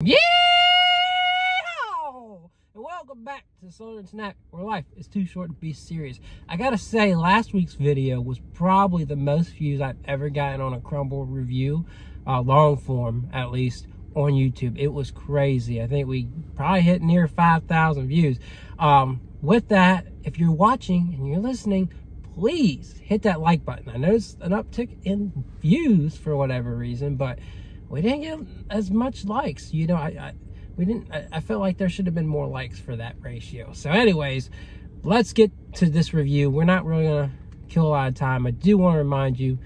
Yeah! And welcome back to Southern Snack, where life is too short to be serious. I gotta say, last week's video was probably the most views I've ever gotten on a Crumbl review, long form at least, on YouTube. It was crazy. I think we probably hit near 5,000 views. With that, if you're watching and you're listening, please hit that like button. I noticed an uptick in views for whatever reason, but we didn't get as much likes. You know, I felt like there should have been more likes for that ratio. So anyways, let's get to this review. We're not really gonna kill a lot of time. I do want to remind you,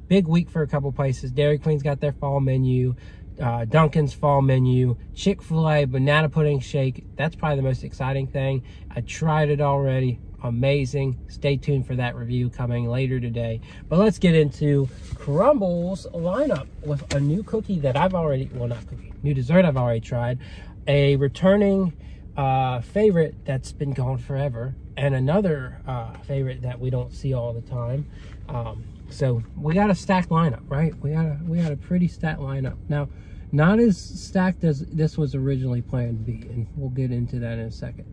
big week for a couple places. Dairy Queen's got their fall menu, Dunkin's fall menu, Chick-fil-A banana pudding shake. That's probably the most exciting thing. I tried it already. Amazing. Stay tuned for that review coming later today. But let's get into Crumbl's lineup with a new cookie that I've already, well, not cookie, new dessert I've already tried, a returning favorite that's been gone forever, and another favorite that we don't see all the time. So we got a stacked lineup, right? We got a pretty stacked lineup. Now, not as stacked as this was originally planned to be, and we'll get into that in a second.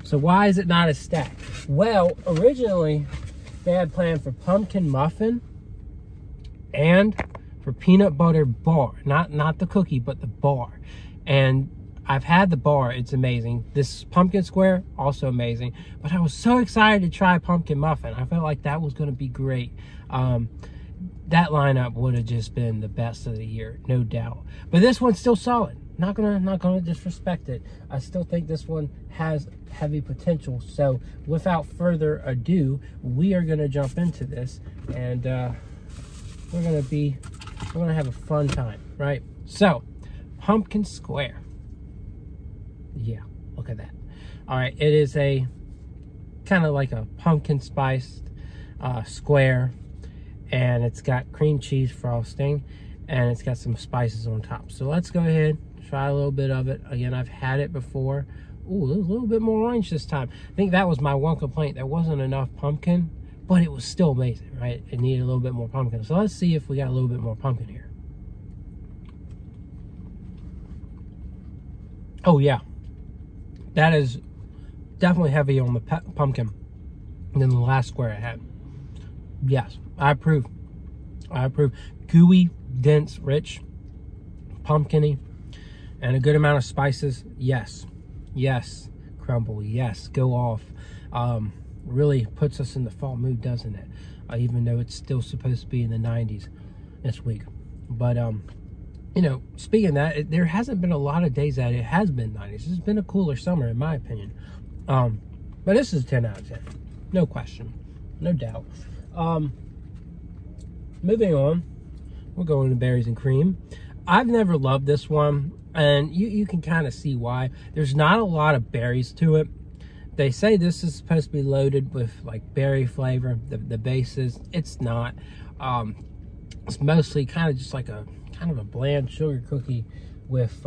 So why is it not as stacked? Well, originally they had planned for pumpkin muffin and for peanut butter bar. Not the cookie, but the bar. And I've had the bar, it's amazing. This pumpkin square, also amazing. But I was so excited to try pumpkin muffin. I felt like that was gonna be great. That lineup would have just been the best of the year, no doubt. But this one's still solid. Not gonna disrespect it. I still think this one has heavy potential. So without further ado, we are gonna jump into this, and we're gonna have a fun time, right? So, pumpkin square. Yeah, look at that. All right, it is a kind of like a pumpkin spiced square, and it's got cream cheese frosting, and it's got some spices on top. So let's go ahead, try a little bit of it. Again, I've had it before. Ooh, it was a little bit more orange this time. I think that was my one complaint. There wasn't enough pumpkin, but it was still amazing, right? It needed a little bit more pumpkin. So let's see if we got a little bit more pumpkin here. Oh yeah, that is definitely heavy on the pumpkin than the last square I had. Yes, I approve. I approve. Gooey, dense, rich, pumpkin-y, and a good amount of spices. Yes, yes, Crumbl, yes, go off. Really puts us in the fall mood, doesn't it? Even though it's still supposed to be in the 90s this week. But you know, speaking of that, there hasn't been a lot of days that it has been 90s. It's been a cooler summer, in my opinion. But this is a 10 out of 10, no question, no doubt. Moving on, we're going to berries and cream. I've never loved this one, and you can kind of see why. There's not a lot of berries to it. They say this is supposed to be loaded with like berry flavor, the bases. It's not. It's mostly kind of just like a bland sugar cookie with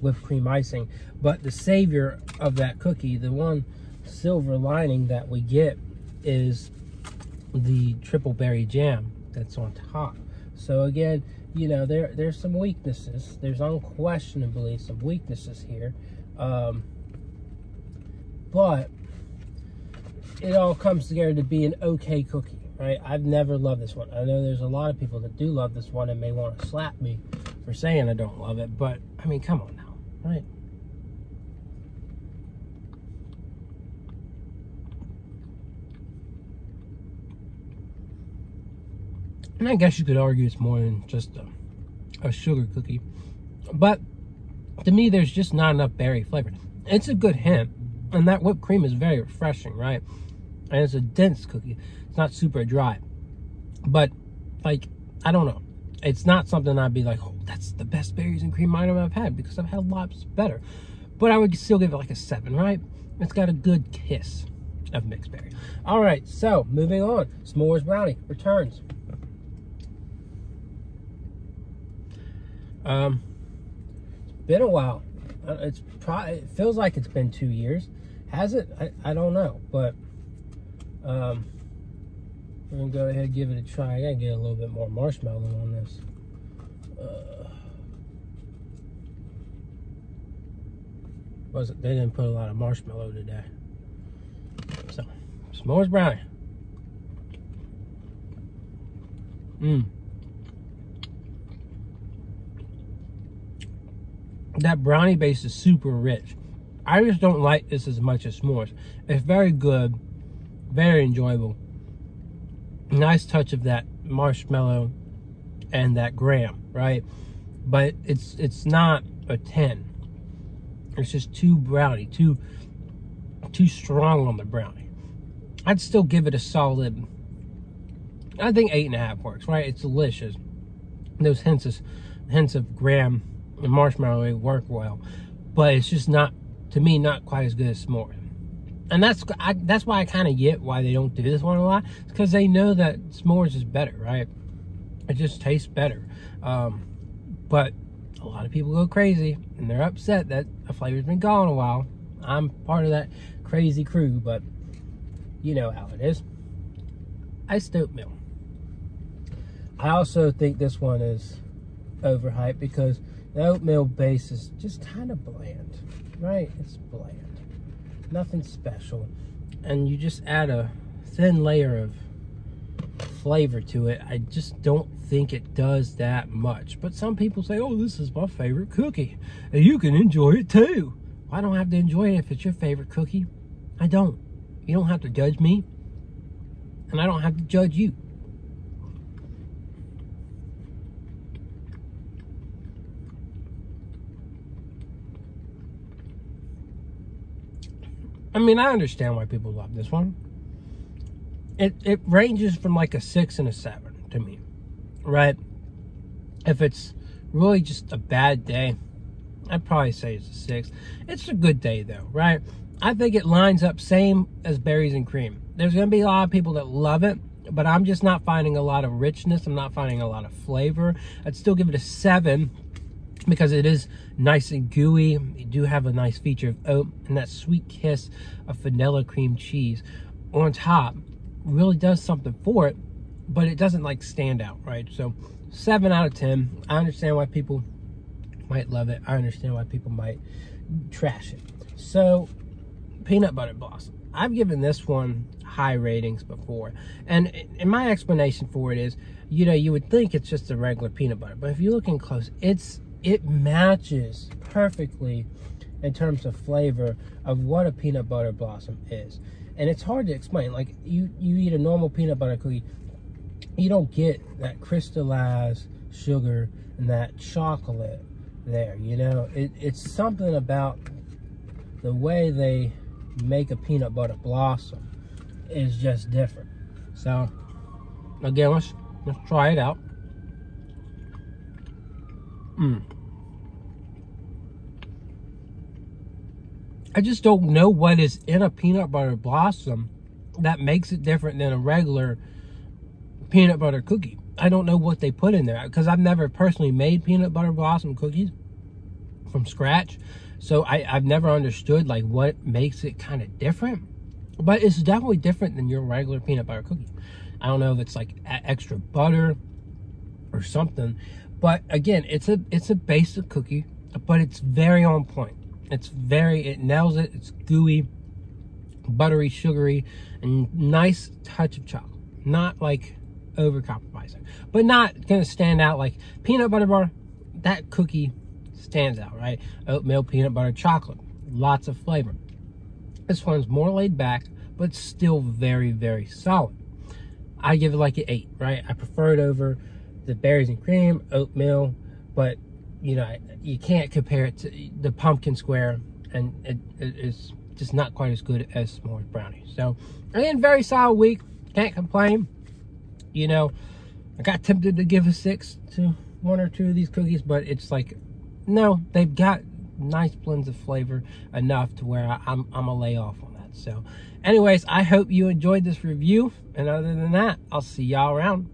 whipped cream icing. But the savior of that cookie, the one silver lining that we get, is the triple berry jam that's on top. So again, you know, there's some weaknesses. There's unquestionably some weaknesses here, but it all comes together to be an okay cookie, right? I've never loved this one. I know there's a lot of people that do love this one and may want to slap me for saying I don't love it, but I mean, come on now, right? And I guess you could argue it's more than just a sugar cookie. But to me, there's just not enough berry flavor. It's a good hint. And that whipped cream is very refreshing, right? And it's a dense cookie. It's not super dry. But, like, I don't know. It's not something I'd be like, oh, that's the best berries and cream item I've had, because I've had lots better. But I would still give it like a 7, right? It's got a good kiss of mixed berry. All right, so moving on. Smores Brownie returns. It's been a while. It feels like it's been 2 years. Has it? I don't know, but we're gonna go ahead and give it a try. I gotta get a little bit more marshmallow on this. They didn't put a lot of marshmallow today. So, s'mores brownie. That brownie base is super rich. I just don't like this as much as s'mores. It's very good, very enjoyable. Nice touch of that marshmallow and that graham, right? But it's not a 10. It's just too brownie, too strong on the brownie. I'd still give it a solid, I think 8.5 works, right? It's delicious. Those hints of graham and marshmallow work well, but it's just not, to me, not quite as good as s'mores. And that's why I kind of get why they don't do this one a lot. It's because they know that s'mores is better, right? It just tastes better. But a lot of people go crazy and they're upset that a flavor's been gone a while. I'm part of that crazy crew, but you know how it is. Iced oatmeal. I also think this one is overhyped because the oatmeal base is just kind of bland, right? It's bland. Nothing special. And you just add a thin layer of flavor to it. I just don't think it does that much. But some people say, oh, this is my favorite cookie, and you can enjoy it too. Well, I don't have to enjoy it if it's your favorite cookie. I don't. You don't have to judge me, and I don't have to judge you. I mean, I understand why people love this one. It ranges from like a 6 and a 7 to me, right? If it's really just a bad day, I'd probably say it's a 6. It's a good day though, right? I think it lines up same as berries and cream. There's gonna be a lot of people that love it, but I'm just not finding a lot of richness. I'm not finding a lot of flavor. I'd still give it a 7 because it is nice and gooey. You do have a nice feature of oat and that sweet kiss of vanilla cream cheese on top really does something for it, but it doesn't like stand out, right? So 7 out of 10. I understand why people might love it. I understand why people might trash it. So peanut butter blossom. I've given this one high ratings before, and my explanation for it is, you know, you would think it's just a regular peanut butter, but if you look in close, it matches perfectly in terms of flavor of what a peanut butter blossom is. And it's hard to explain. Like, you eat a normal peanut butter cookie, you don't get that crystallized sugar and that chocolate there, you know? It's something about the way they make a peanut butter blossom is just different. So, again, let's try it out. I just don't know what is in a peanut butter blossom that makes it different than a regular peanut butter cookie. I don't know what they put in there because I've never personally made peanut butter blossom cookies from scratch. So I've never understood like what makes it kind of different, but it's definitely different than your regular peanut butter cookie. I don't know if it's like extra butter or something, but again, it's a basic cookie, but it's very on point. It nails it. It's gooey, buttery, sugary, and nice touch of chocolate. Not like over compromising, but not gonna stand out like peanut butter bar. That cookie stands out, right? Oatmeal, peanut butter, chocolate, lots of flavor. This one's more laid back, but still very, very solid. I give it like an 8, right? I prefer it over the berries and cream, oatmeal, but you know, you can't compare it to the pumpkin square, and it is just not quite as good as Smores Brownie. So, again, very solid week. Can't complain. You know, I got tempted to give a 6 to 1 or 2 of these cookies, but it's like, no, they've got nice blends of flavor enough to where I'm gonna lay off on that. So, anyways, I hope you enjoyed this review, and other than that, I'll see y'all around.